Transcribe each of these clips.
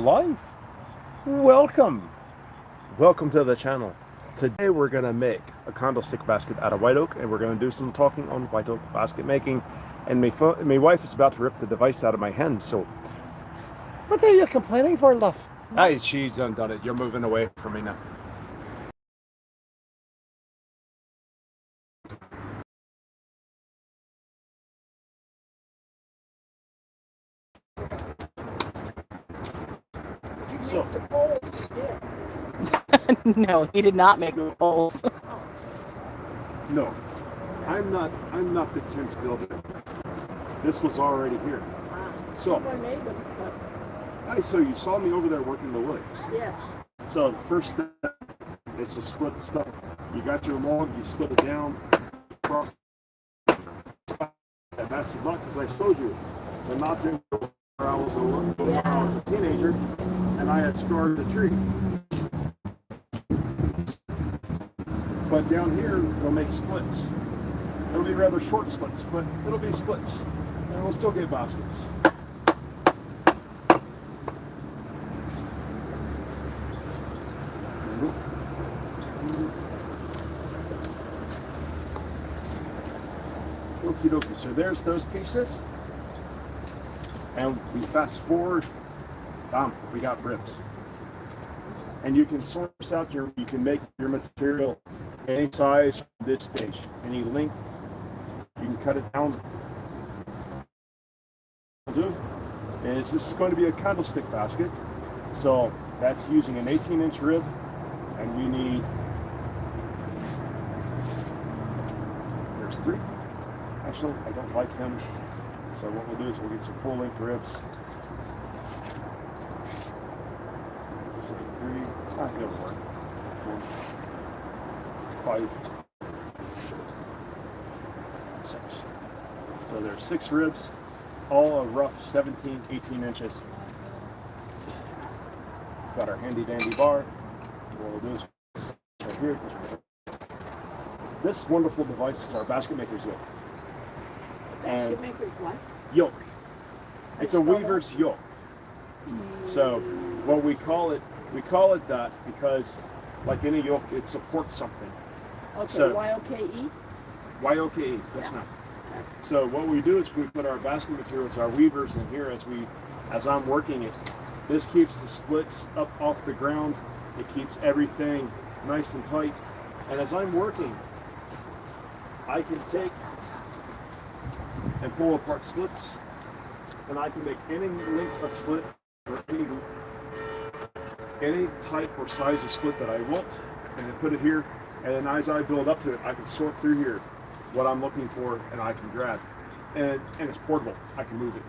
live. Welcome to the channel. Today we're gonna make a candlestick basket out of white oak, and we're gonna do some talking on white oak basket making. And my wife is about to rip the device out of my hand. So, what are you complaining for, love? Hey, she's undone it. You're moving away from me now. So, No, he did not make the poles. no, I'm not the tent builder. This was already here. So, I made them, but hey, so you saw me over there working the wood. yes. So the first step is to split the stuff. You got your log, you split it down, across, and that's the knot, because I showed you the knot thing where I was a teenager, and I had scarred the tree. But down here, they'll make splits. It'll be rather short splits, but it'll be splits, and we'll still get baskets. Okie dokie, so there's those pieces. And we fast forward, bam, we got ribs. And you can source out you can make your material any size from this stage, any length. You can cut it down. And this is going to be a candlestick basket. So that's using an 18-inch rib, and we need, there's 3. Actually, I don't like him. So what we'll do is we'll get some full-length ribs. So 3, it'll work. 4, 5, 6. So there's 6 ribs, all a rough 17, 18 inches. Got our handy dandy bar. What we'll do is right here. This wonderful device is our basket maker's yoke. Basket maker's what? Yoke. It's a weaver's yoke. So what we call it that because like any yoke, it supports something. Okay, So- Y-O-K-E? Y-O-K-E, that's not. So what we do is we put our basket materials, our weavers in here as I'm working it. This keeps the splits up off the ground. It keeps everything nice and tight. And as I'm working, I can take and pull apart splits, and I can make any length of split or any type or size of split that I want, and then put it here. And then as I build up to it, I can sort through here what I'm looking for, and I can grab. And it's portable. I can move it.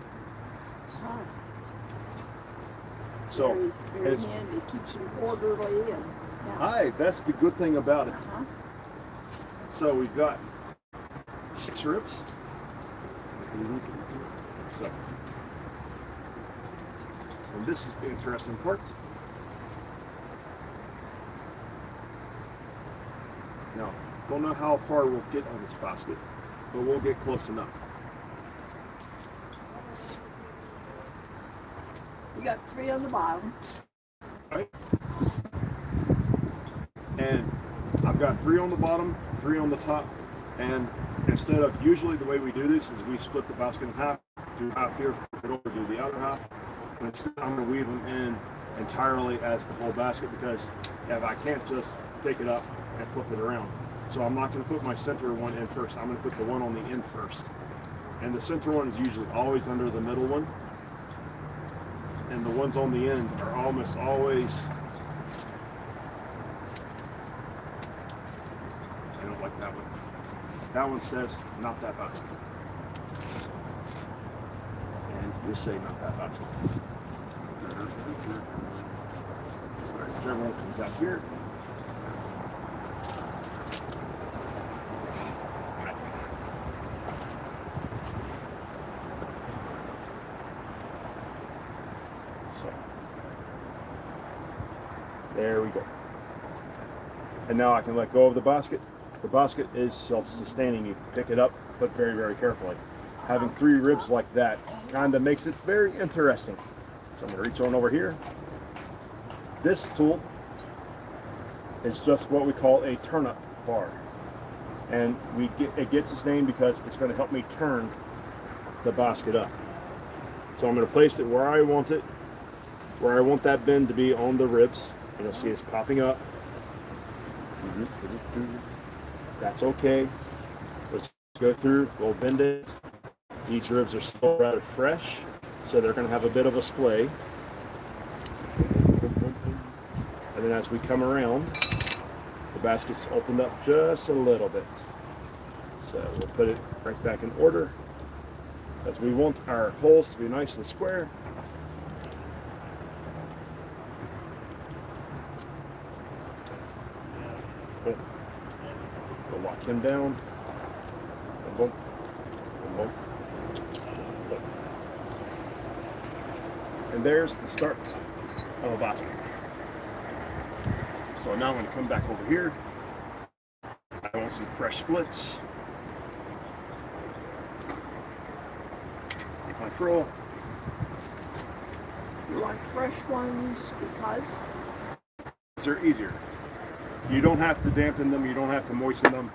Ah, So very it's, handy. It keeps you orderly and yeah. hi, that's the good thing about it. Uh-huh. So we've got 6 ribs. So, and this is the interesting part. Now, don't know how far we'll get on this basket, but we'll get close enough. You got 3 on the bottom. Right? And I've got 3 on the bottom, 3 on the top, and instead of usually the way we do this is we split the basket in half, do half here, flip it over, do the other half. But instead I'm going to weave them in entirely as the whole basket because if I can't just pick it up and flip it around. So I'm not going to put my center one in first. I'm going to put the one on the end first. And the center one is usually always under the middle one. And the ones on the end are almost always, I don't like that one. That one says, not that basket. And you say, not that basket. All right, whichever one comes out here. So, there we go. And now I can let go of the basket. The basket is self-sustaining. You pick it up, but very, very carefully. Having 3 ribs like that kind of makes it very interesting. So I'm going to reach on over here, This tool is just what we call a turnip bar. And it gets its name because it's going to help me turn the basket up. So I'm going to place it where I want it, where I want that bend to be on the ribs. And you'll see it's popping up. That's okay. Let's go through, we'll bend it. These ribs are still rather fresh, so they're going to have a bit of a splay. And then as we come around, the basket's opened up just a little bit. So we'll put it right back in order, as we want our holes to be nice and square. We'll lock him down. Boom, boom, boom. And there's the start of a basket. So now I'm going to come back over here. I want some fresh splits. Take my furl. You like fresh ones because? They're easier. You don't have to dampen them. You don't have to moisten them.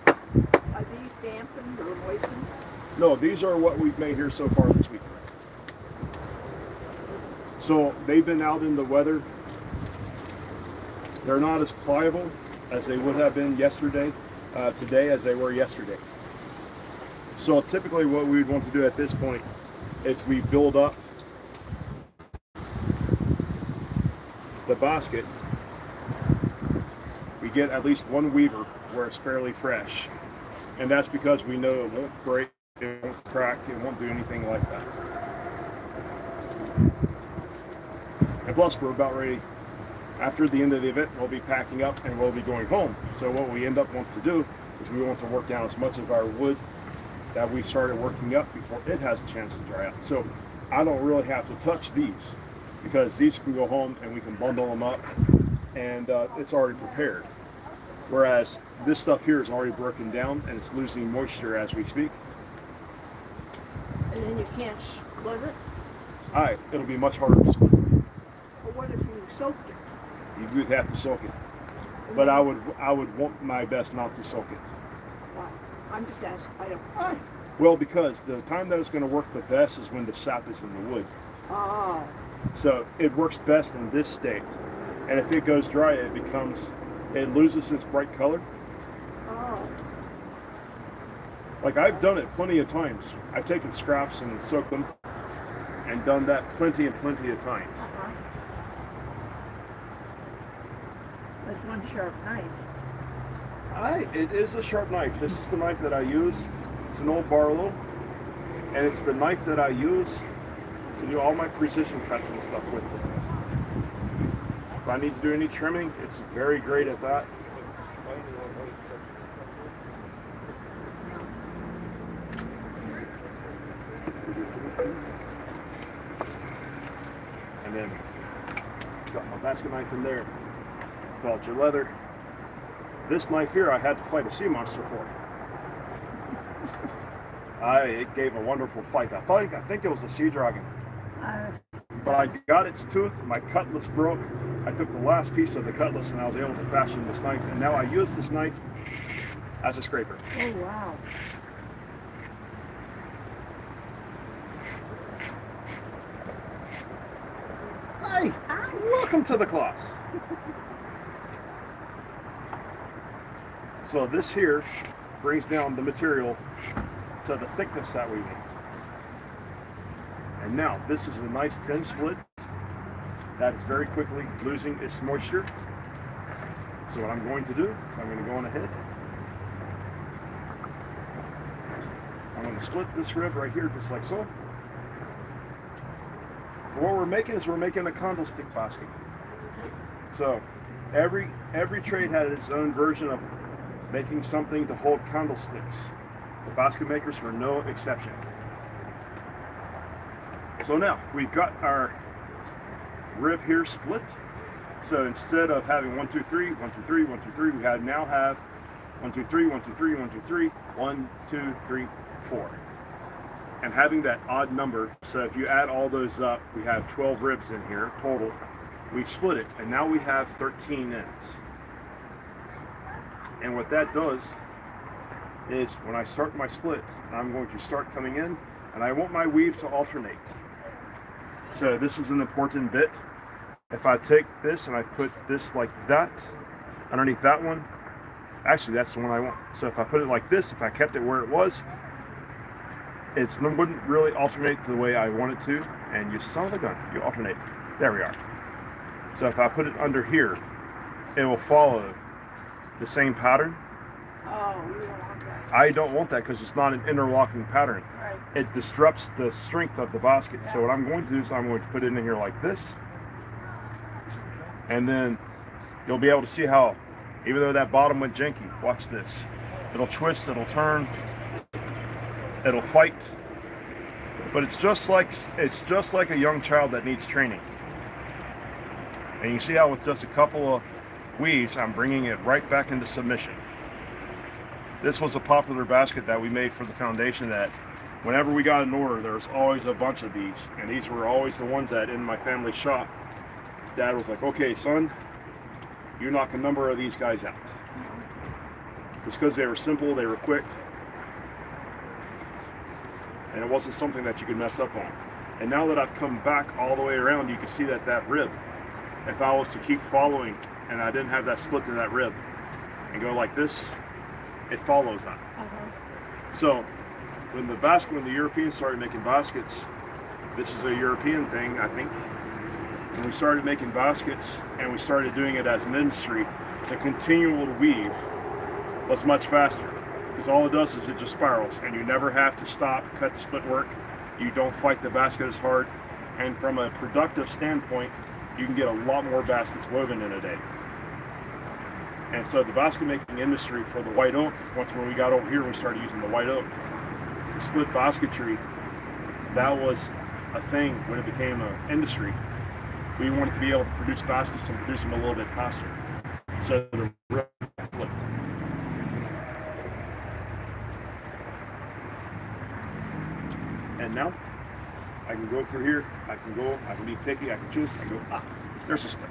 Are these dampened or moistened? No, these are what we've made here so far this week. So they've been out in the weather. They're not as pliable as they would have been today as they were yesterday. So typically what we would want to do at this point is we build up the basket. We get at least one weaver where it's fairly fresh. And that's because we know it won't break, it won't crack, it won't do anything like that. And plus we're about ready. After the end of the event, we'll be packing up and we'll be going home. So what we end up wanting to do is we want to work down as much of our wood that we started working up before it has a chance to dry out. So I don't really have to touch these because these can go home and we can bundle them up and it's already prepared. Whereas this stuff here is already broken down and it's losing moisture as we speak. And then you can't split it? It'll be much harder to split. But what if you soaked it? You would have to soak it. But I would want my best not to soak it. Why? I'm just asking. I don't. Well, because the time that it's going to work the best is when the sap is in the wood. Oh. So it works best in this state. And if it goes dry, it loses its bright color. Oh. Like I've done it plenty of times. I've taken scraps and soaked them and done that plenty and plenty of times. That's one sharp knife. It is a sharp knife. This is the knife that I use. It's an old Barlow. And it's the knife that I use to do all my precision cuts and stuff with. If I need to do any trimming, it's very great at that. And then got my basket knife in there. Belt your leather. This knife here I had to fight a sea monster for. It gave a wonderful fight. I think it was a sea dragon. But I got its tooth, my cutlass broke. I took the last piece of the cutlass and I was able to fashion this knife. And now I use this knife as a scraper. Oh, wow. Hi, welcome to the class. So this here brings down the material to the thickness that we want. And now this is a nice thin split that is very quickly losing its moisture. So what I'm going to do is I'm going to go on ahead. I'm going to split this rib right here just like so. What we're making is we're making a condo stick basket. So every trade had its own version of making something to hold candlesticks. The basket makers were no exception. So now we've got our rib here split. So instead of having 1, 2, 3, 1, 2, 3, 1, 2, 3, we now have 1, 2, 3, 1, 2, 3, 1, 2, 3, 1, 2, 3, 4. And having that odd number, so if you add all those up, we have 12 ribs in here total. we've split it, and now we have 13 ends. And what that does is when I start my split, I'm going to start coming in, and I want my weave to alternate. So this is an important bit. If I take this and I put this like that underneath that one, actually that's the one I want. So if I put it like this, if I kept it where it was, it wouldn't really alternate the way I want it to. And you son of a gun, you alternate. There we are. So if I put it under here, it will follow the same pattern. Oh, you don't want that. I don't want that because it's not an interlocking pattern. Right. It disrupts the strength of the basket. So what I'm going to do is I'm going to put it in here like this. And then you'll be able to see how, even though that bottom went janky, watch this. It'll twist, it'll turn, it'll fight. But it's just like a young child that needs training. And you see how with just a couple of weaves, I'm bringing it right back into submission. This was a popular basket that we made for the foundation that whenever we got an order, there was always a bunch of these. And these were always the ones that in my family shop, Dad was like, okay, son, you knock a number of these guys out. Just because they were simple, they were quick, and it wasn't something that you could mess up on. And now that I've come back all the way around, you can see that rib, if I was to keep following and I didn't have that split to that rib and go like this, it follows that. So when the Europeans started making baskets, this is a European thing, I think. When we started making baskets and we started doing it as an industry, the continual weave was much faster because all it does is it just spirals and you never have to stop, cut the split work. You don't fight the basket as hard, and from a productive standpoint, you can get a lot more baskets woven in a day. And so the basket making industry for the white oak, when we got over here, we started using the white oak. The split basketry, that was a thing when it became an industry. We wanted to be able to produce baskets and produce them a little bit faster. So the split. And now I can go through here, I can be picky, I can choose, I go, there's a split.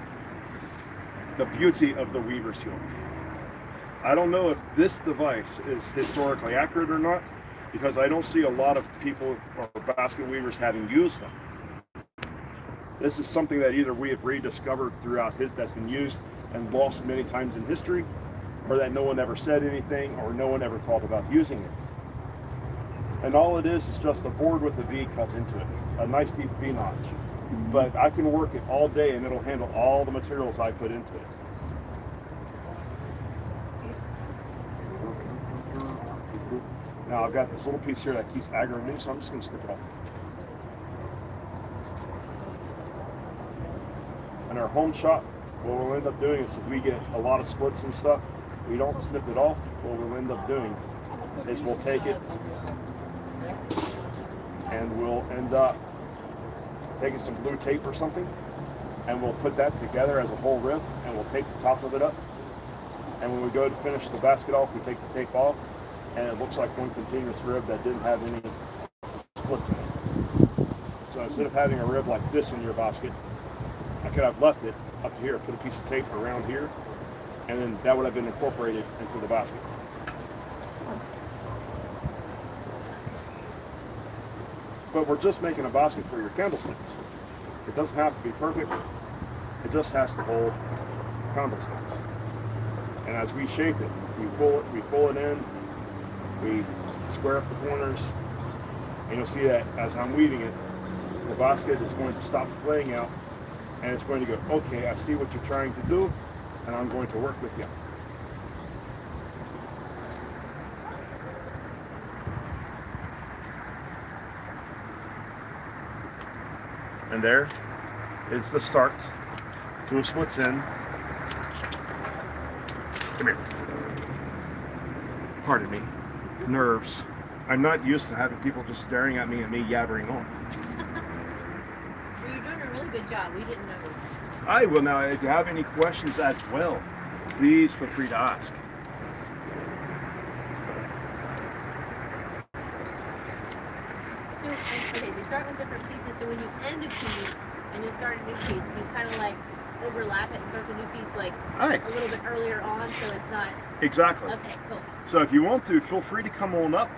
The beauty of the weaver's yoke. I don't know if this device is historically accurate or not, because I don't see a lot of people or basket weavers having used them. This is something that either we have rediscovered throughout that's been used and lost many times in history, or that no one ever said anything, or no one ever thought about using it. And all it is just a board with a V cut into it, a nice deep V notch. But I can work it all day and it'll handle all the materials I put into it. Now I've got this little piece here that keeps aggravating me, so I'm just going to snip it off. In our home shop, what we'll end up doing is if we get a lot of splits and stuff, we don't snip it off. What we'll end up doing is we'll take it and we'll end up taking some blue tape or something, and we'll put that together as a whole rib, and we'll tape the top of it up. And when we go to finish the basket off, we take the tape off, and it looks like one continuous rib that didn't have any splits in it. So instead of having a rib like this in your basket, I could have left it up here, put a piece of tape around here, and then that would have been incorporated into the basket. But we're just making a basket for your candlesticks. It doesn't have to be perfect. It just has to hold candlesticks. And as we shape it, we pull it in, we square up the corners, and you'll see that as I'm weaving it, the basket is going to stop flaying out, and it's going to go, okay, I see what you're trying to do, and I'm going to work with you. And there is the start to a splits in. Come here. Pardon me. Nerves. I'm not used to having people just staring at me and me yabbering on. Well, you're doing a really good job. We didn't know. I will now. If you have any questions as well, please feel free to ask. So you start with different pieces. So when you end a piece and you start a new piece, you kind of like overlap it and start the new piece like Aye. a little bit earlier on, so it's not. Exactly. Okay, cool. So if you want to, feel free to come on up,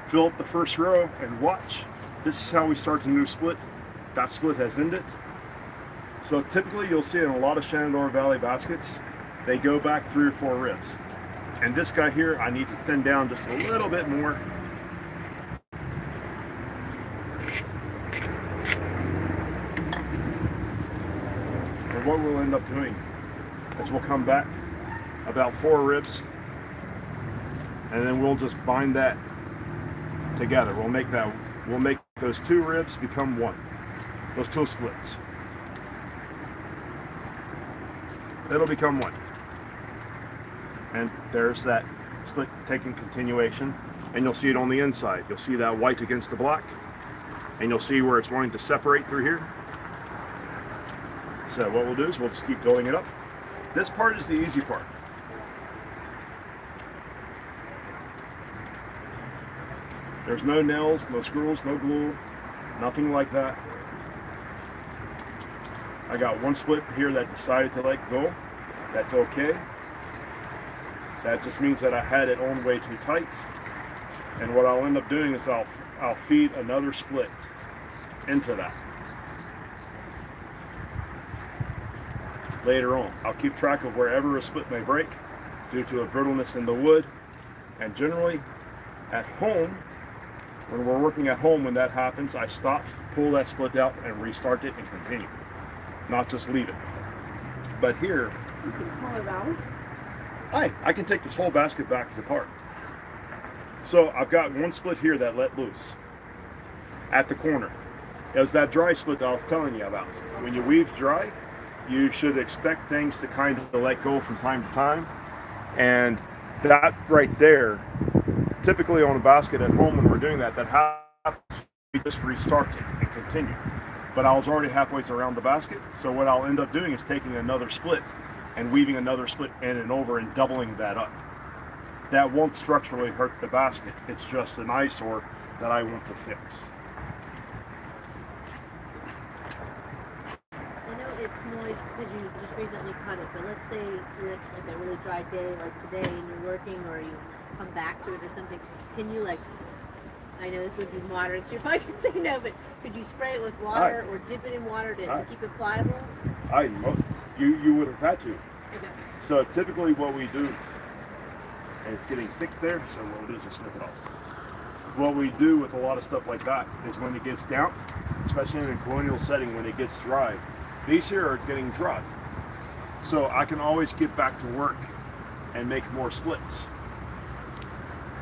fill up the first row, and watch. This is how we start the new split. That split has ended. So typically you'll see in a lot of Shenandoah Valley baskets, they go back 3 or 4 ribs. And this guy here, I need to thin down just a little bit more. And what we'll end up doing is we'll come back about 4 ribs, and then we'll just bind that together. We'll make those 2 ribs become 1. Those 2 splits. It'll become 1. And there's that split taking continuation. And you'll see it on the inside. You'll see that white against the black. And you'll see where it's wanting to separate through here. So what we'll do is we'll just keep building it up. This part is the easy part. There's no nails, no screws, no glue, nothing like that. I got 1 split here that decided to let go. That's okay. That just means that I had it on way too tight. And what I'll end up doing is I'll feed another split into that. Later on, I'll keep track of wherever a split may break due to a brittleness in the wood. And generally, at home, when we're working at home, when that happens, I stop, pull that split out, and restart it and continue. Not just leave it. But here, You can pull it out. I can take this whole basket back apart. So I've got 1 split here that let loose at the corner. It was that dry split that I was telling you about. When you weave dry, you should expect things to kind of let go from time to time. And that right there, typically on a basket at home when we're doing that happens. We just restart it and continue. But I was already halfway around the basket, so what I'll end up doing is taking another split and weaving another split in and over and doubling that up. That won't structurally hurt the basket. It's just an eyesore that I want to fix. I know it's moist because you just recently cut it, but let's say you're at like a really dry day like today and you're working or you come back to it or something. Can you I know this would be modern, so you probably could say no, but could you spray it with water or dip it in water to keep it pliable? You would have had to. Okay. So typically what we do, and it's getting thick there, so what we'll do is just snip it off. What we do with a lot of stuff like that is when it gets damp, especially in a colonial setting, when it gets dry, these here are getting dry. So I can always get back to work and make more splits,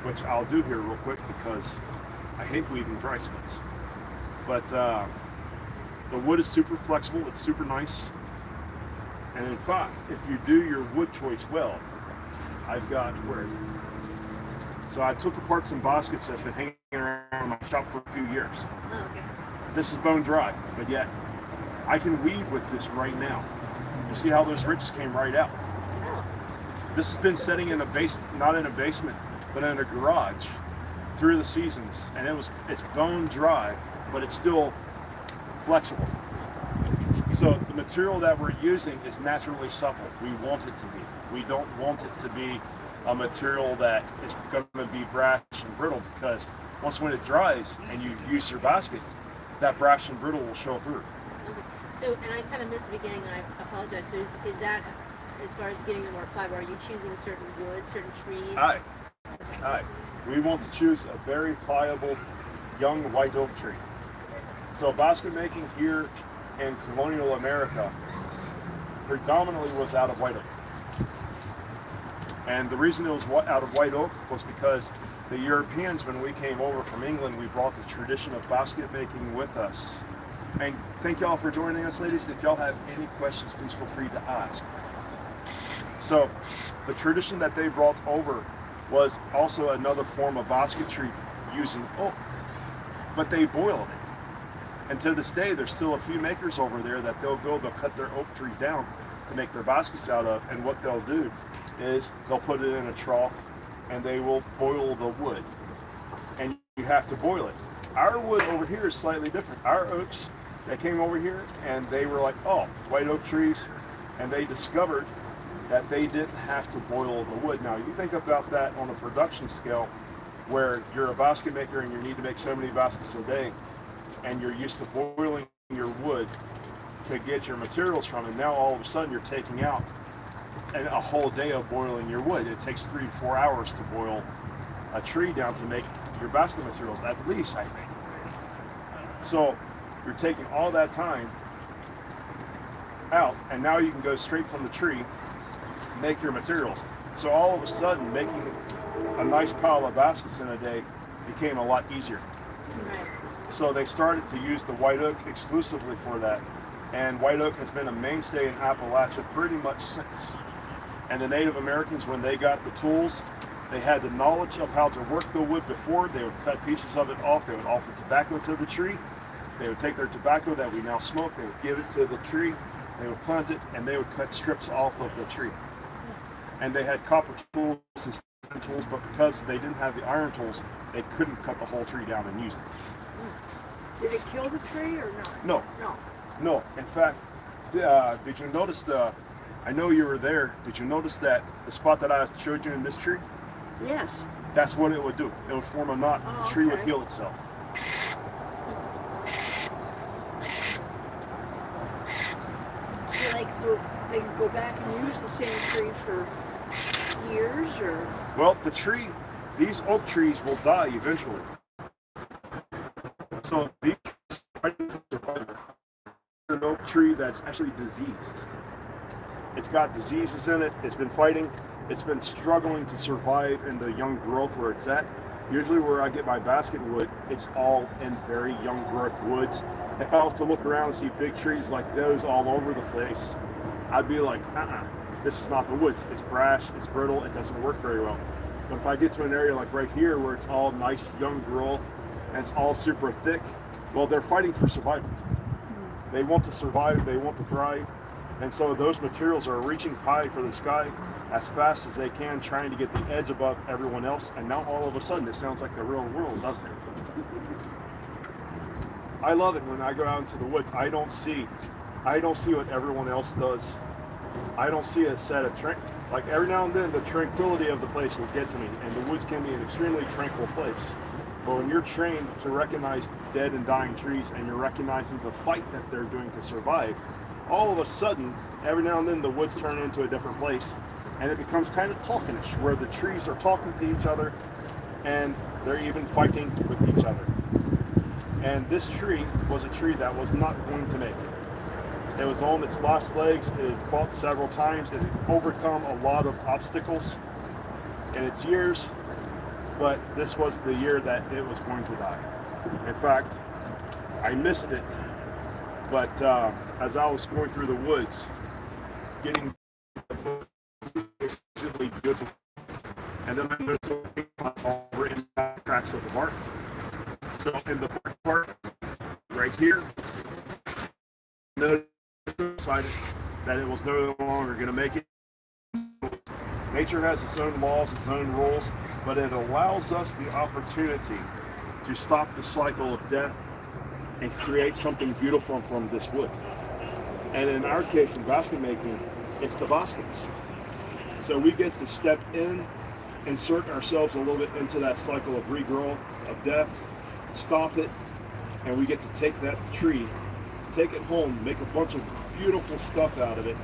which I'll do here real quick because I hate weaving dry splits. But the wood is super flexible, it's super nice. And in fact, if you do your wood choice well, I've got, where is it? So I took apart some baskets that's been hanging around my shop for a few years. Oh, okay. This is bone dry, but yet I can weave with this right now. You see how those ridges came right out? Oh. This has been sitting in a basement, not in a basement, but in a garage through the seasons, and it's bone dry, but it's still flexible. So the material that we're using is naturally supple. We want it to be. We don't want it to be a material that is going to be brash and brittle, because once when it dries and you use your basket, that brash and brittle will show through. Okay. So, and I kind of missed the beginning, and I apologize. So is that, as far as getting them more pliable, are you choosing certain wood, certain trees? Aye. Okay. Aye. We want to choose a very pliable young white oak tree. So basket making here in colonial America predominantly was out of white oak. And the reason it was out of white oak was because the Europeans, when we came over from England, we brought the tradition of basket making with us. And thank y'all for joining us, ladies. If y'all have any questions, please feel free to ask. So the tradition that they brought over was also another form of basketry using oak, but they boiled it. And to this day, there's still a few makers over there that they'll cut their oak tree down to make their baskets out of, and what they'll do is they'll put it in a trough and they will boil the wood. And you have to boil it. Our wood over here is slightly different. Our oaks, they came over here and they were like, oh, white oak trees, and they discovered that they didn't have to boil the wood. Now, you think about that on a production scale, where you're a basket maker and you need to make so many baskets a day, and you're used to boiling your wood to get your materials from, and now all of a sudden you're taking out a whole day of boiling your wood. It takes 3 to 4 hours to boil a tree down to make your basket materials, at least, I think. So you're taking all that time out, and now you can go straight from the tree, make your materials. So all of a sudden, making a nice pile of baskets in a day became a lot easier. Right. So they started to use the white oak exclusively for that. And white oak has been a mainstay in Appalachia pretty much since. And the Native Americans, when they got the tools, they had the knowledge of how to work the wood before. They would cut pieces of it off. They would offer tobacco to the tree. They would take their tobacco that we now smoke. They would give it to the tree. They would plant it, and they would cut strips off of the tree. And they had copper tools and stone tools, but because they didn't have the iron tools, they couldn't cut the whole tree down and use it. Did it kill the tree or not? No. No. No. In fact, did you notice I know you were there. Did you notice that the spot that I showed you in this tree? Yes. That's what it would do. It would form a knot. Oh, The tree would okay. heal itself. So they can go back and use the same tree for years, or? Well, these oak trees will die eventually. So these an oak tree that's actually diseased. It's got diseases in it. It's been fighting. It's been struggling to survive in the young growth where it's at. Usually where I get my basket wood, it's all in very young growth woods. If I was to look around and see big trees like those all over the place, I'd be like, this is not the woods. It's brash, it's brittle, it doesn't work very well. But if I get to an area like right here where it's all nice young growth and it's all super thick, well, they're fighting for survival. They want to survive, they want to thrive. And so those materials are reaching high for the sky as fast as they can, trying to get the edge above everyone else. And now all of a sudden it sounds like the real world, doesn't it? I love it when I go out into the woods. I don't see what everyone else does. I don't see a set of like every now and then the tranquility of the place will get to me, and the woods can be an extremely tranquil place. But when you're trained to recognize dead and dying trees, and you're recognizing the fight that they're doing to survive, all of a sudden, every now and then the woods turn into a different place, and it becomes kind of talkinish, where the trees are talking to each other, and they're even fighting with each other. And this tree was a tree that was not going to make it. It was on its last legs. It had fought several times. It had overcome a lot of obstacles in its years, but this was the year that it was going to die. In fact, I missed it, but as I was going through the woods, getting extremely beautiful, and then I noticed all written tracks of the bark. So in the bark part, right here, decided that it was no longer going to make it. Nature has its own laws, its own rules, but it allows us the opportunity to stop the cycle of death and create something beautiful from this wood. And in our case, in basket making, it's the baskets. So we get to step in, insert ourselves a little bit into that cycle of regrowth, of death, stop it, and we get to take that tree, take it home, make a bunch of beautiful stuff out of it,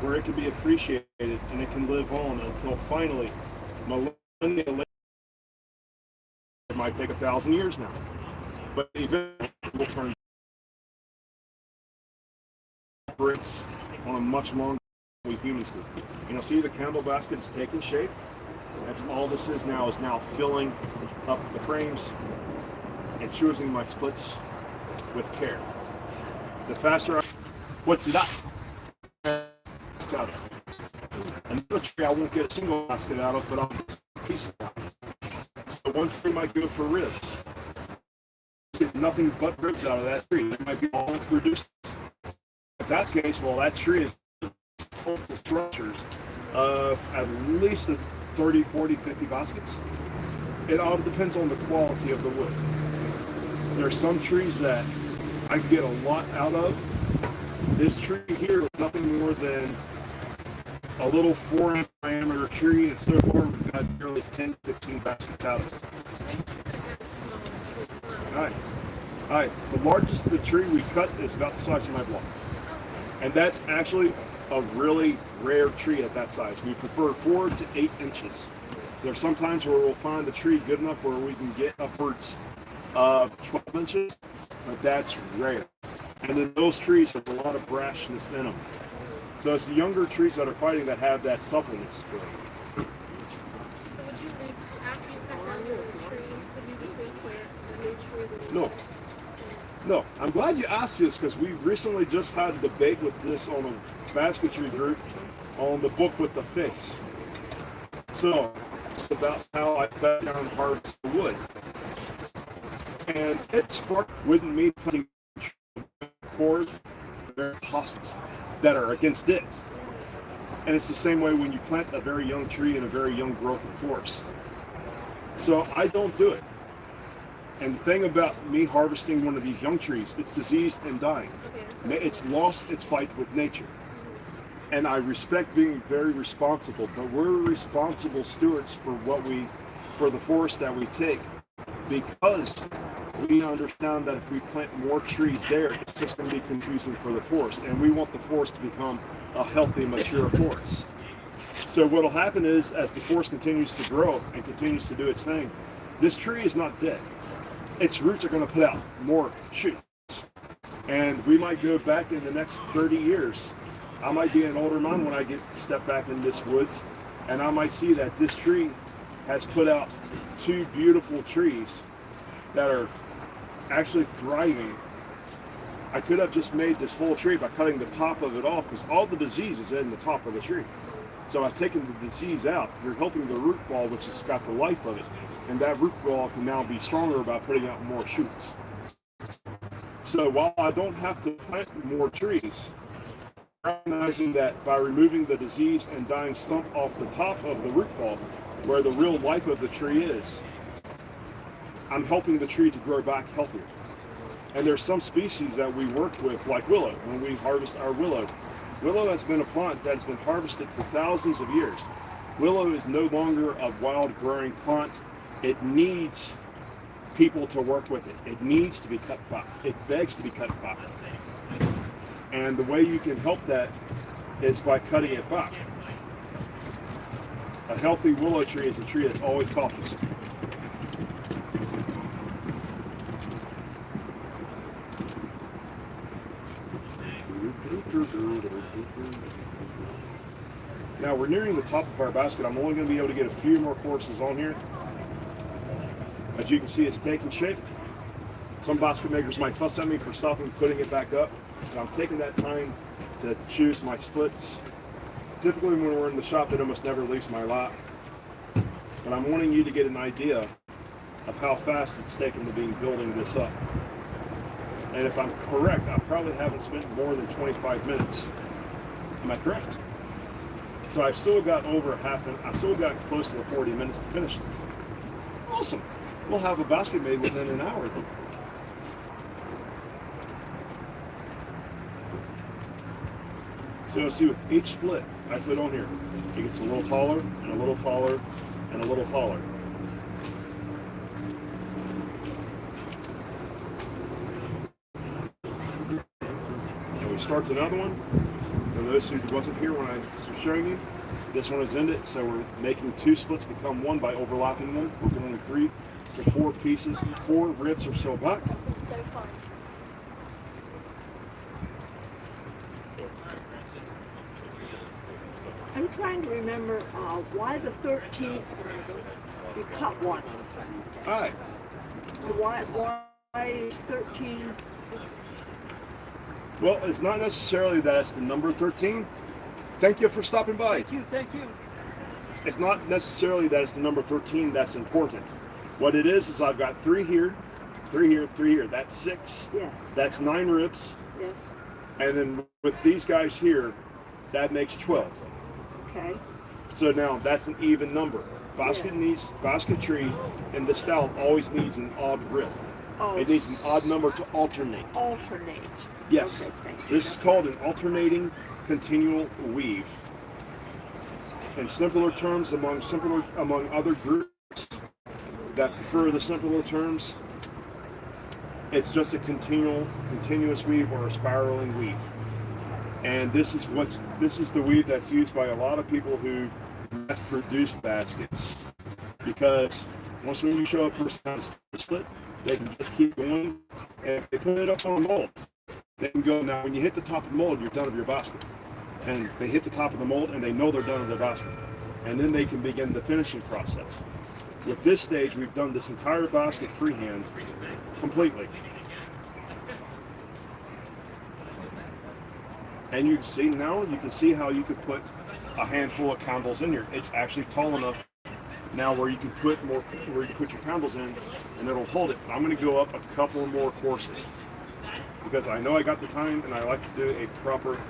where it can be appreciated and it can live on until finally, millennia later, it might take 1,000 years now, but eventually it will turn bricks on a much longer than we humans do. You know, see the candle basket is taking shape. That's all this is now filling up the frames and choosing my splits with care. The faster I, what's it up? It's out of. Another tree I won't get a single basket out of, but I'll get a piece out. So one tree might go for ribs. Get nothing but ribs out of that tree. It might be all produced. If that's the case, well, that tree is full of structures of at least 30, 40, 50 baskets. It all depends on the quality of the wood. There are some trees that I can get a lot out of. This tree here was nothing more than a little 4-inch diameter tree, and so far we've got nearly 10, 15 baskets out of it. All right. The largest of the tree we cut is about the size of my block. And that's actually a really rare tree at that size. We prefer 4 to 8 inches. There's some times where we'll find a tree good enough where we can get upwards of 12 inches, but that's rare. And then those trees have a lot of brashness in them. So it's the younger trees that are fighting that have that suppleness to them. So would you after you cut down the trees, would you just replant and make sure that No, I'm glad you asked this because we recently just had a debate with this on a basketry group on the book with the face. So it's about how I cut down and harvest the wood. And it sparked wouldn't me putting cord hostile that are against it. And it's the same way when you plant a very young tree in a very young growth of forest. So I don't do it. And the thing about me harvesting one of these young trees, it's diseased and dying. It's lost its fight with nature. And I respect being very responsible, but we're responsible stewards for the forest that we take, because we understand that if we plant more trees there, it's just going to be confusing for the forest. And we want the forest to become a healthy, mature forest. So what will happen is, as the forest continues to grow and continues to do its thing, this tree is not dead. Its roots are going to put out more shoots. And we might go back in the next 30 years. I might be an older man when I step back in this woods, and I might see that this tree has put out 2 beautiful trees that are actually thriving. I could have just made this whole tree by cutting the top of it off, because all the disease is in the top of the tree. So I've taken the disease out. You're helping the root ball, which has got the life of it. And that root ball can now be stronger by putting out more shoots. So while I don't have to plant more trees, recognizing that by removing the disease and dying stump off the top of the root ball, where the real life of the tree is, I'm helping the tree to grow back healthier. And there's some species that we work with, like willow, when we harvest our willow. Willow has been a plant that has been harvested for thousands of years. Willow is no longer a wild growing plant. It needs people to work with it. It needs to be cut back. It begs to be cut back. And the way you can help that is by cutting it back. A healthy willow tree is a tree that's always cautious. Now we're nearing the top of our basket. I'm only going to be able to get a few more courses on here. As you can see, it's taking shape. Some basket makers might fuss at me for stopping and putting it back up, but I'm taking that time to choose my splits. Typically when we're in the shop, it almost never leaves my lap. But I'm wanting you to get an idea of how fast it's taken to be building this up. And if I'm correct, I probably haven't spent more than 25 minutes. Am I correct? So I've still got I've still got close to the 40 minutes to finish this. Awesome. We'll have a basket made within an hour then. So you'll see with each split I put on here, it gets a little taller and a little taller and a little taller. And we start another one. For those who wasn't here when I was showing you, this one is ended, so we're making 2 splits become 1 by overlapping them. We're going 3 to 4 pieces, 4 ribs or so back. so fun? I'm trying to remember why the 13th you cut one. Alright. Why is 13? Well, it's not necessarily that it's the number 13. Thank you for stopping by. Thank you. It's not necessarily that it's the number 13 that's important. What it is I've got 3 here, 3 here, 3 here. That's 6. Yes. That's 9 ribs. Yes. And then with these guys here, that makes 12. Okay. So now that's an even number. Yes. Basketry in this style always needs an odd rib. Oh. It needs an odd number to alternate. Alternate. Yes. Okay, thank you. This is called an alternating continual weave. in simpler terms, among other groups that prefer the simpler terms, it's just a continuous weave or a spiraling weave. And this is the weave that's used by a lot of people who mass produce baskets, because once when you show a person how to split, they can just keep going, and if they put it up on a mold, they can go. Now when you hit the top of the mold, you're done with your basket, and they hit the top of the mold and they know they're done with their basket, and then they can begin the finishing process. With this stage, we've done this entire basket freehand completely. And you can see how you could put a handful of candles in here. It's actually tall enough now where you can put your candles in, and it'll hold it. I'm going to go up a couple more courses because I know I got the time, and I like to do a proper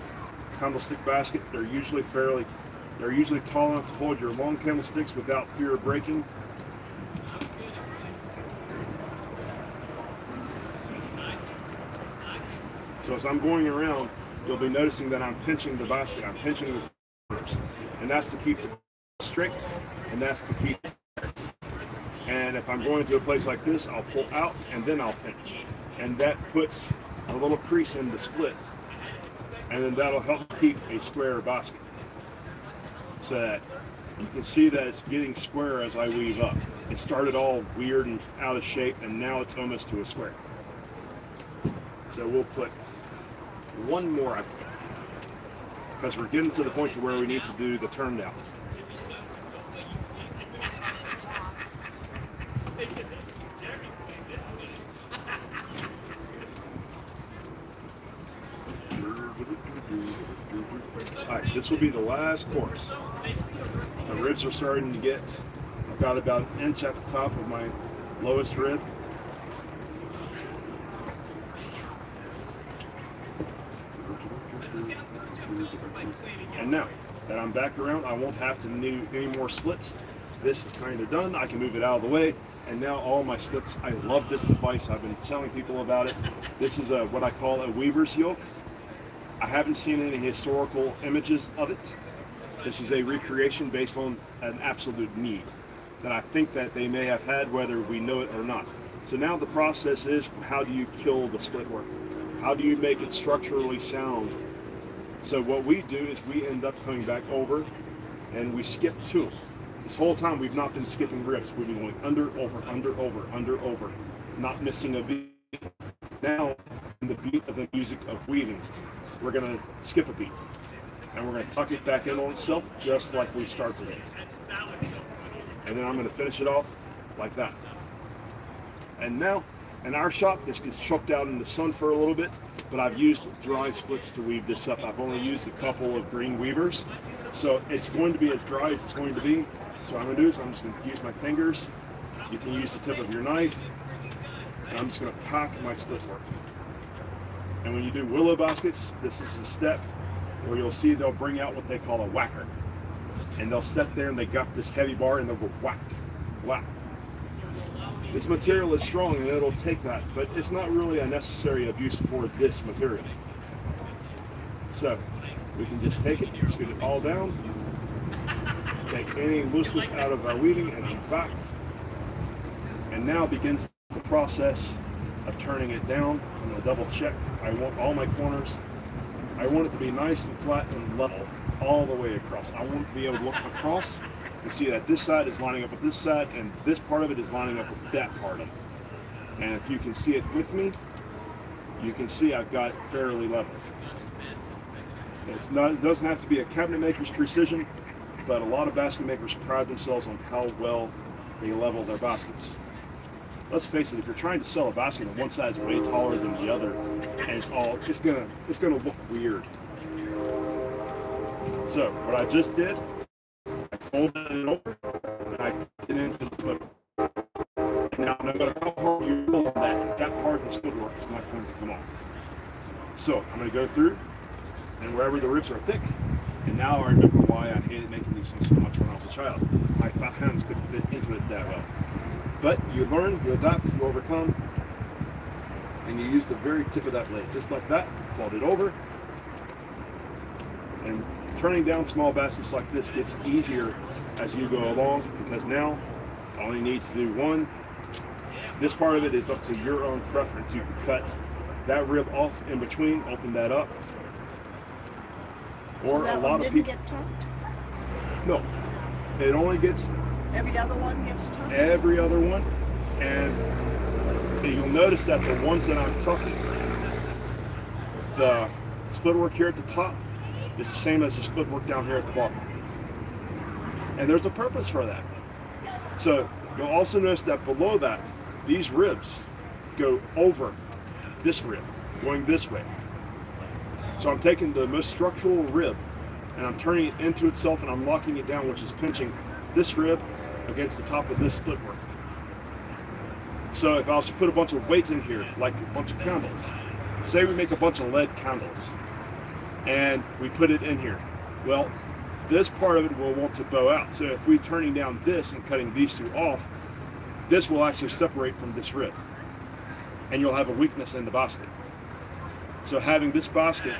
candlestick basket. They're usually tall enough to hold your long candlesticks without fear of breaking. So as I'm going around, you'll be noticing that I'm pinching the basket. I'm pinching the corners, and that's to keep it straight, and that's to keep it. And if I'm going to a place like this, I'll pull out and then I'll pinch, and that puts a little crease in the split, and then that'll help keep a square basket, so that you can see that it's getting square as I weave up. It started all weird and out of shape, and now it's almost to a square. So we'll put one more, I think, because we're getting to the point to where we need to do the turn down. Alright, this will be the last course. The ribs are starting to get, I've got about an inch at the top of my lowest rib. And now that I'm back around, I won't have to do any more splits. This is kind of done. I can move it out of the way. And now all my splits, I love this device. I've been telling people about it. This is what I call a weaver's yoke. I haven't seen any historical images of it. This is a recreation based on an absolute need that I think that they may have had, whether we know it or not. So now the process is, how do you kill the split work? How do you make it structurally sound? So what we do is we end up coming back over and we skip two. This whole time we've not been skipping ribs. We've been going under, over, under, over, under, over, not missing a beat. Now, in the beat of the music of weaving, we're going to skip a beat. And we're going to tuck it back in on itself just like we started it. And then I'm going to finish it off like that. And now, in our shop, this gets choked out in the sun for a little bit, but I've used dry splits to weave this up. I've only used a couple of green weavers, so it's going to be as dry as it's going to be. So what I'm going to do is I'm just going to use my fingers. You can use the tip of your knife, and I'm just going to pack my split work. And when you do willow baskets, this is a step where you'll see they'll bring out what they call a whacker. And they'll step there and they got this heavy bar and they'll go whack, whack. This material is strong and it'll take that, but it's not really a necessary abuse for this material. So we can just take it, scoot it all down, take any looseness out of our weaving and then back. And now begins the process of turning it down. I'm going to double check. I want all my corners. I want it to be nice and flat and level all the way across. I want to be able to look across and see that this side is lining up with this side and this part of it is lining up with that part of it. And if you can see it with me, you can see I've got it fairly level. It doesn't have to be a cabinet maker's precision, but a lot of basket makers pride themselves on how well they level their baskets. Let's face it, if you're trying to sell a basket and one side is way taller than the other, and it's gonna look weird. So what I just did, I folded it over and I put it into the split. Now no matter how hard you pull on that part of the split work is not going to come off. So I'm going to go through, and wherever the ribs are thick, and now I remember why I hated making these things so much when I was a child. My fat hands couldn't fit into it that well. But you learn, you adapt, you overcome, and you use the very tip of that blade, just like that, fold it over, and turning down small baskets like this gets easier as you go along, because now all you need to do, one, this part of it is up to your own preference. You can cut that rib off in between, open that up. Or That a one lot of didn't people, get tucked. no, it only gets Every other one gets tucked. every other one, and you'll notice that the ones that I'm tucking, the split work here at the top is the same as the split work down here at the bottom. And there's a purpose for that. So you'll also notice that below that, these ribs go over this rib, going this way. So I'm taking the most structural rib and I'm turning it into itself, and I'm locking it down, which is pinching this rib against the top of this split work. So if I was to put a bunch of weight in here, like a bunch of candles, say we make a bunch of lead candles and we put it in here, well, this part of it will want to bow out. So if we're turning down this and cutting these two off, this will actually separate from this rib, and you'll have a weakness in the basket. So having this basket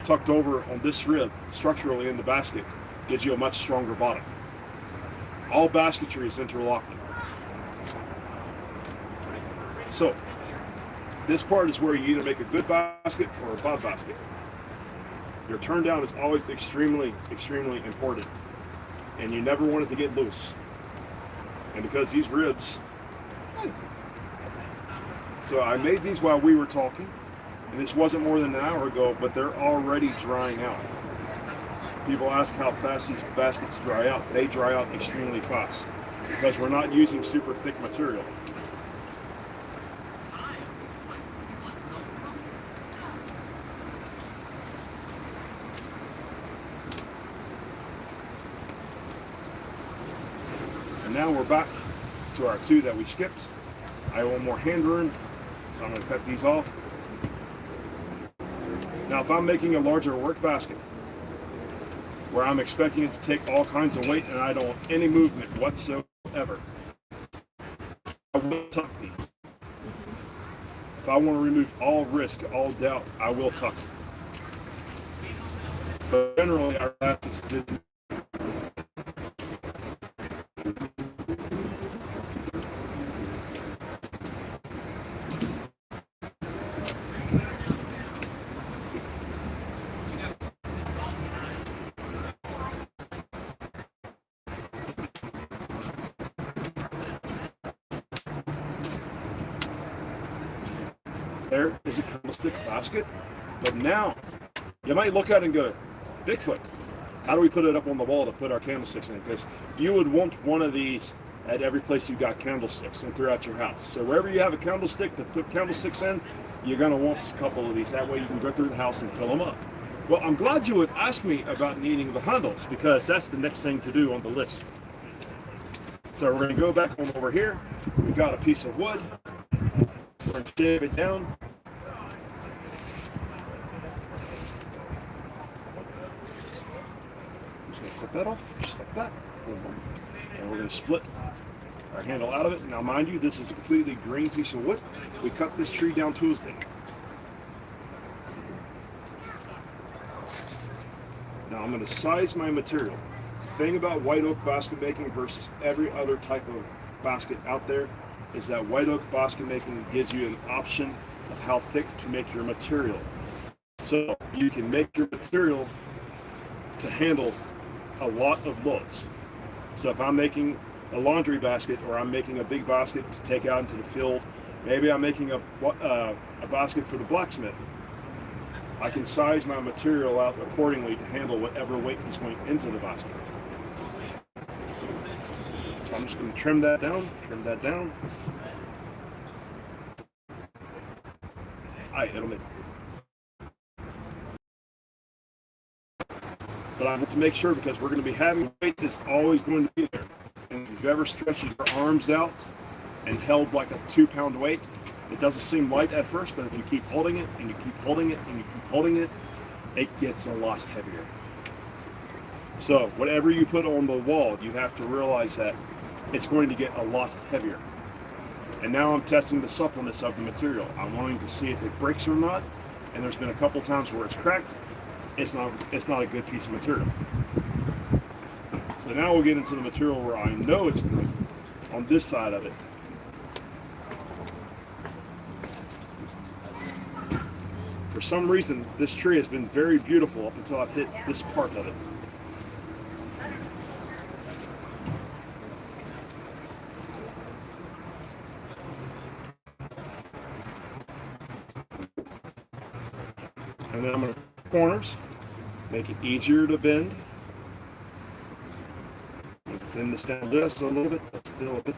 tucked over on this rib structurally in the basket gives you a much stronger bottom. All basketry is interlocking. So this part is where you either make a good basket or a bad basket. Your turn down is always extremely, extremely important, and you never want it to get loose. And because these ribs, so I made these while we were talking, and this wasn't more than an hour ago, but they're already drying out. People ask how fast these baskets dry out. They dry out extremely fast because we're not using super thick material. Now we're back to our two that we skipped. I want more hand room, so I'm going to cut these off. Now if I'm making a larger work basket where I'm expecting it to take all kinds of weight and I don't want any movement whatsoever, I will tuck these. If I want to remove all risk, all doubt, I will tuck them. But generally our baskets didn't. There is a candlestick basket, but now you might look at it and go, Bigfoot, how do we put it up on the wall to put our candlesticks in? Because you would want one of these at every place you've got candlesticks and throughout your house. So wherever you have a candlestick to put candlesticks in, you're going to want a couple of these. That way you can go through the house and fill them up. Well, I'm glad you would ask me about needing the handles, because that's the next thing to do on the list. So we're going to go back on over here. We've got a piece of wood. We're going to shave it down. Just going to cut that off, just like that. And we're going to split our handle out of it. Now, mind you, this is a completely green piece of wood. We cut this tree down Tuesday. Now, I'm going to size my material. The thing about white oak basket making versus every other type of basket out there is that white oak basket making gives you an option of how thick to make your material. So you can make your material to handle a lot of loads. So if I'm making a laundry basket, or I'm making a big basket to take out into the field, maybe I'm making a basket for the blacksmith, I can size my material out accordingly to handle whatever weight is going into the basket. So I'm just going to trim that down, it'll make. But I want to make sure, because we're going to be having weight that's always going to be there. And if you've ever stretched your arms out and held like a 2-pound weight, it doesn't seem light at first, but if you keep holding it and you keep holding it and you keep holding it, it gets a lot heavier. So whatever you put on the wall, you have to realize that it's going to get a lot heavier. And now I'm testing the suppleness of the material. I'm wanting to see if it breaks or not. And there's been a couple times where it's cracked. it's not a good piece of material. So now we'll get into the material where I know it's good on this side of it. For some reason, this tree has been very beautiful up until I've hit this part of it. And then I'm going to corners, make it easier to bend. Thin this down just a little bit, but still a bit.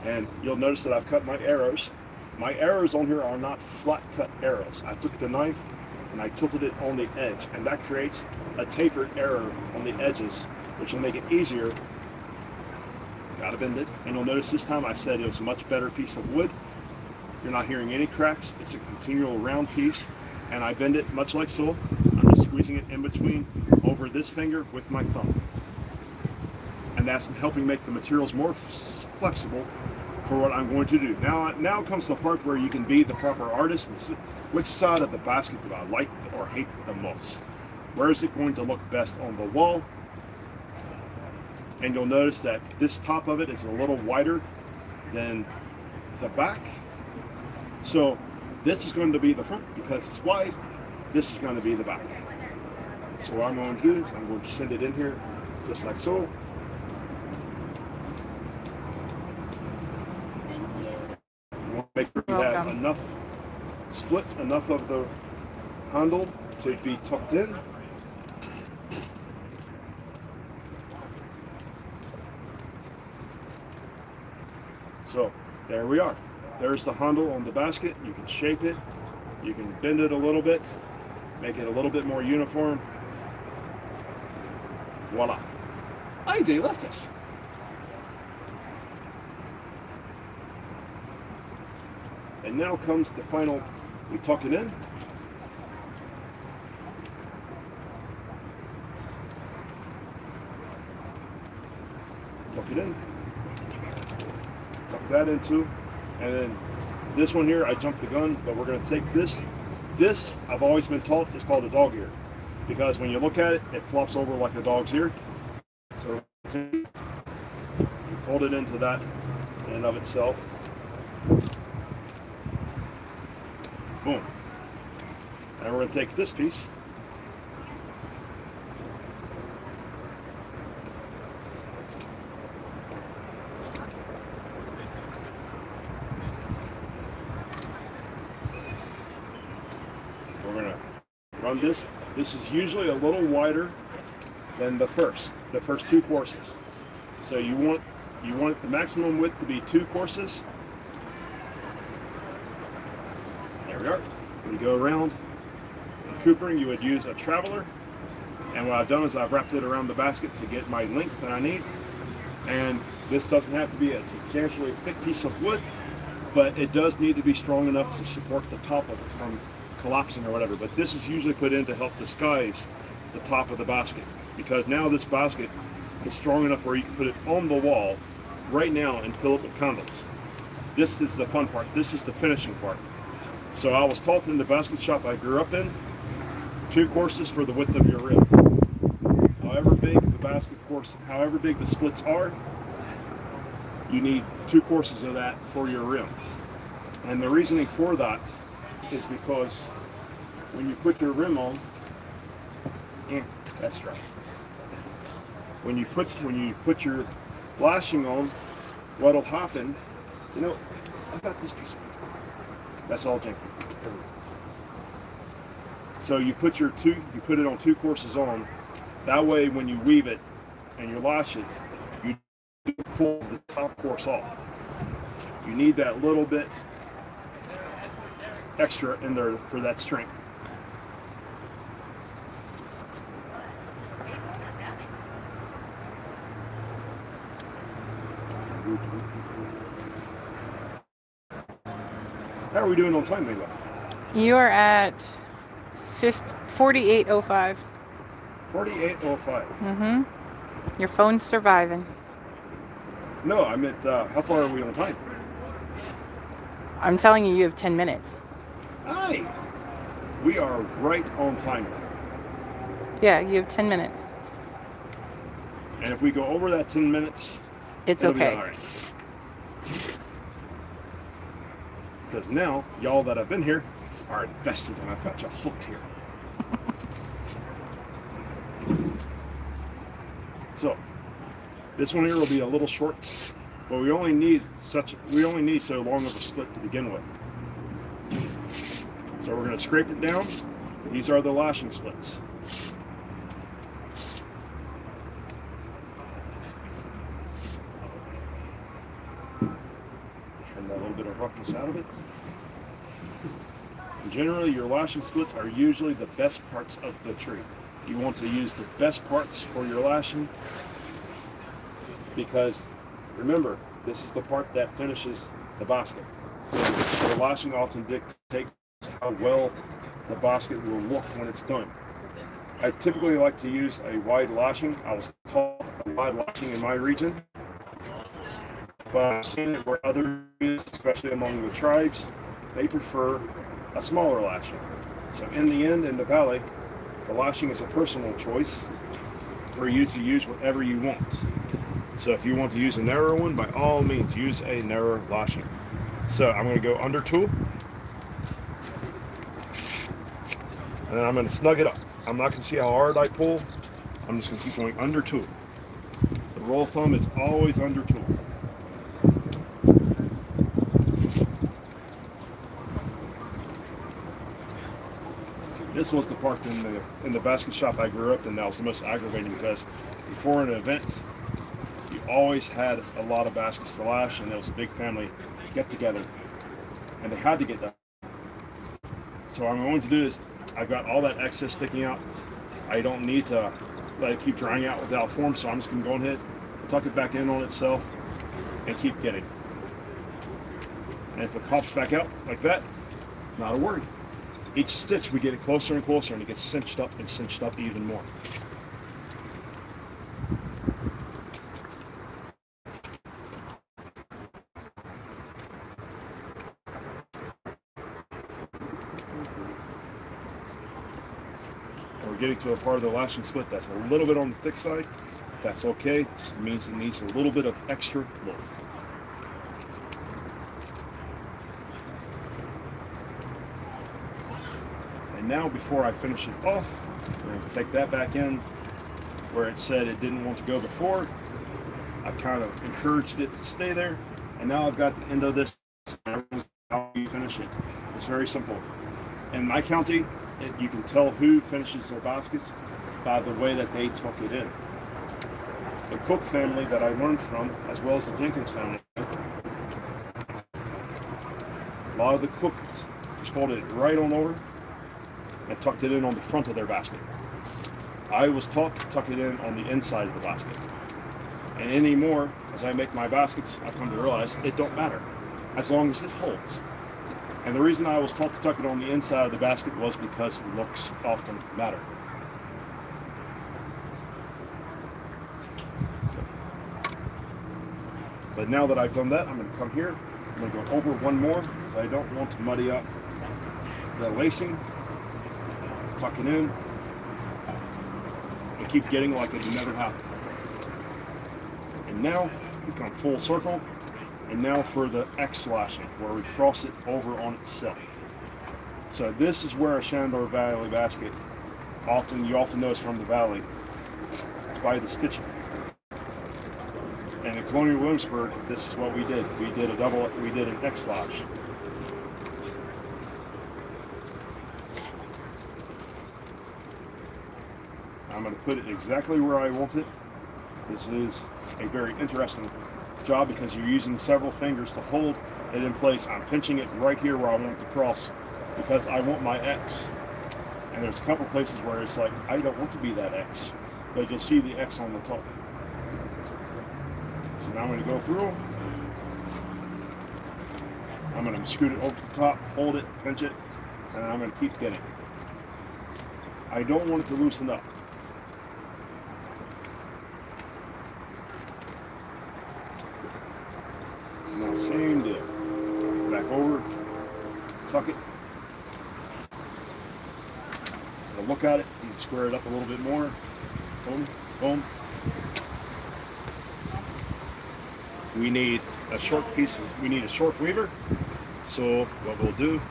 And you'll notice that I've cut my arrows. My arrows on here are not flat cut arrows. I took the knife and I tilted it on the edge, and that creates a tapered arrow on the edges, which will make it easier. Gotta bend it. And you'll notice this time I said it was a much better piece of wood. You're not hearing any cracks. It's a continual round piece, and I bend it much like so. I'm just squeezing it in between over this finger with my thumb. And that's helping make the materials more flexible for what I'm going to do. Now comes the part where you can be the proper artist and see which side of the basket do I like or hate the most. Where is it going to look best on the wall? And you'll notice that this top of it is a little wider than the back. So this is going to be the front because it's wide. This is going to be the back. So what I'm going to do is I'm going to send it in here just like so. You want to make sure you have enough split, enough of the handle to be tucked in. So there we are. There's the handle on the basket. You can shape it. You can bend it a little bit, make it a little bit more uniform. Voila. Aye, they left us. And now comes the final, we tuck it in. Tuck it in. Tuck that into, and then this one here, I jumped the gun, but we're going to take this. This, I've always been taught, is called a dog ear, because when you look at it, it flops over like a dog's ear. So you fold it into that in and of itself. Boom. And we're going to take this piece. We're going to run this. This is usually a little wider than the first two courses. So you want the maximum width to be 2 courses. There we are. When you go around in coopering, you would use a traveler. And what I've done is I've wrapped it around the basket to get my length that I need. And this doesn't have to be a substantially thick piece of wood, but it does need to be strong enough to support the top of it from collapsing or whatever. But this is usually put in to help disguise the top of the basket, because now this basket is strong enough where you can put it on the wall right now and fill it with candles. This is the fun part. This is the finishing part. So I was taught in the basket shop I grew up in, 2 courses for the width of your rim. However big the basket course, however big the splits are, you need 2 courses of that for your rim. And the reasoning for that is because when you put your rim on, that's right. When you put your lashing on, what'll happen, I've got this piece of wood. That's all janky. So you put it on 2 courses on. That way, when you weave it and you lash it, you pull the top course off. You need that little bit extra in there for that strength. How are we doing on time, Layla? You are at 48:05. 48:05. Mm-hmm. Your phone's surviving. No, I meant how far are we on time? I'm telling you, you have 10 minutes. Aye. We are right on time. Yeah, you have 10 minutes. And if we go over that 10 minutes, It's it'll be okay. all right. Because now, y'all that have been here are invested, and I've got you hooked here. So, this one here will be a little short, but we only need so long of a split to begin with. So we're going to scrape it down. These are the lashing splits. Trim that little bit of roughness out of it. And generally, your lashing splits are usually the best parts of the tree. You want to use the best parts for your lashing because, remember, this is the part that finishes the basket. So the lashing often dictates how well the basket will look when it's done. I typically like to use a wide lashing. I was taught a wide lashing in my region, but I've seen it where others, especially among the tribes, they prefer a smaller lashing. So in the end, in the valley, the lashing is a personal choice for you to use whatever you want. So if you want to use a narrower one, by all means, use a narrower lashing. So I'm going to go under tool, and then I'm going to snug it up. I'm not going to see how hard I pull. I'm just going to keep going under tool. The rule of thumb is always under tool. This was the part in the basket shop I grew up in that was the most aggravating because before an event, you always had a lot of baskets to lash, and there was a big family get together, and they had to get done. So what I'm going to do is I've got all that excess sticking out. I don't need to let it keep drying out without form, so I'm just going to go ahead, tuck it back in on itself, and keep getting. And if it pops back out like that, not a worry. Each stitch we get it closer and closer, and it gets cinched up and cinched up even more. We're getting to a part of the lashing split that's a little bit on the thick side. That's okay, just means it needs a little bit of extra loaf. And now before I finish it off, we're going to take that back in where it said it didn't want to go before. I've kind of encouraged it to stay there, and now I've got the end of this. How you finish it. It's very simple. In my county, you can tell who finishes their baskets by the way that they tuck it in. The Cook family that I learned from, as well as the Jenkins family, a lot of the Cooks just folded it right on over and tucked it in on the front of their basket. I was taught to tuck it in on the inside of the basket. And anymore, as I make my baskets, I've come to realize it don't matter, as long as it holds. And the reason I was taught to tuck it on the inside of the basket was because looks often matter. But now that I've done that, I'm going to come here. I'm going to go over one more because I don't want to muddy up the lacing. Tuck it in and keep getting like it never happened. And now we come full circle. And now for the X lashing, where we cross it over on itself. So this is where a Shenandoah Valley basket, you often notice from the valley, it's by the stitching. And in Colonial Williamsburg, this is what we did. We did an X lash. I'm going to put it exactly where I want it. This is a very interesting job because you're using several fingers to hold it in place. I'm pinching it right here where I want it to cross because I want my X. And there's a couple places where it's like, I don't want to be that X, but you'll see the X on the top. So now I'm going to go through. I'm going to scoot it over to the top, hold it, pinch it, and I'm going to keep getting. I don't want it to loosen up. Now, same deal. Back over, tuck it. Now look at it and square it up a little bit more. Boom, boom. We need a short piece, we need a short weaver. So what we'll do,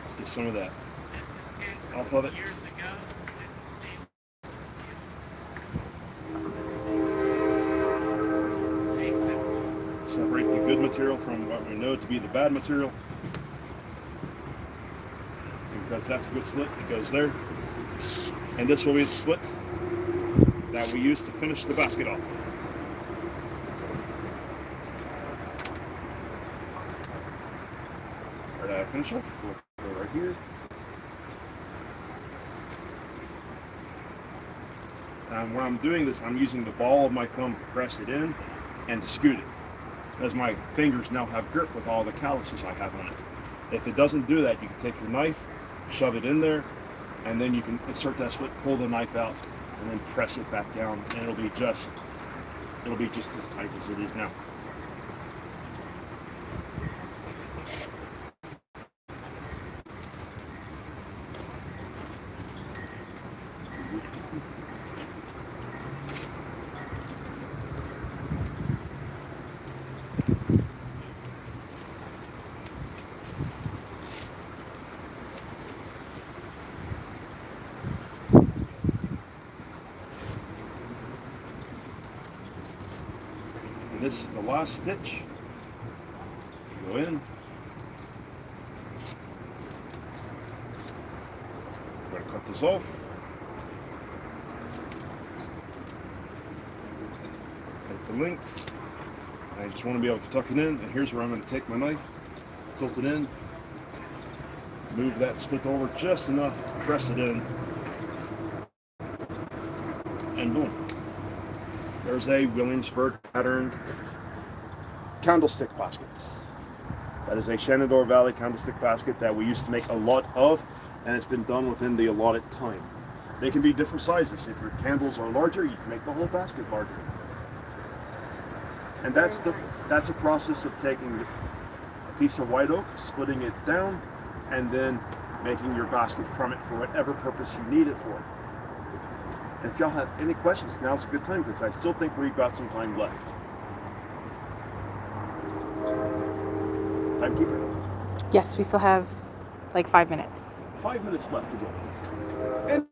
let's get some of that off of it. Separate the good material from what we know to be the bad material. And because that's a good split, it goes there. And this will be the split that we use to finish the basket off. Where did I finish off? We'll go right here. And when I'm doing this, I'm using the ball of my thumb to press it in and to scoot it, as my fingers now have grip with all the calluses I have on it. If it doesn't do that, you can take your knife, shove it in there, and then you can insert that split, pull the knife out, and then press it back down, and it'll be just as tight as it is now. This is the last stitch. Go in. I'm going to cut this off. Cut the length. I just want to be able to tuck it in, and here's where I'm going to take my knife, tilt it in, move that split over just enough, press it in, and boom. There's a Williamsburg patterned candlestick basket. That is a Shenandoah Valley candlestick basket that we used to make a lot of, and it's been done within the allotted time. They can be different sizes. If your candles are larger, you can make the whole basket larger. And that's a process of taking a piece of white oak, splitting it down, and then making your basket from it for whatever purpose you need it for. And if y'all have any questions, now's a good time, because I still think we've got some time left. Timekeeper? Yes, we still have like 5 minutes. 5 minutes left to go. And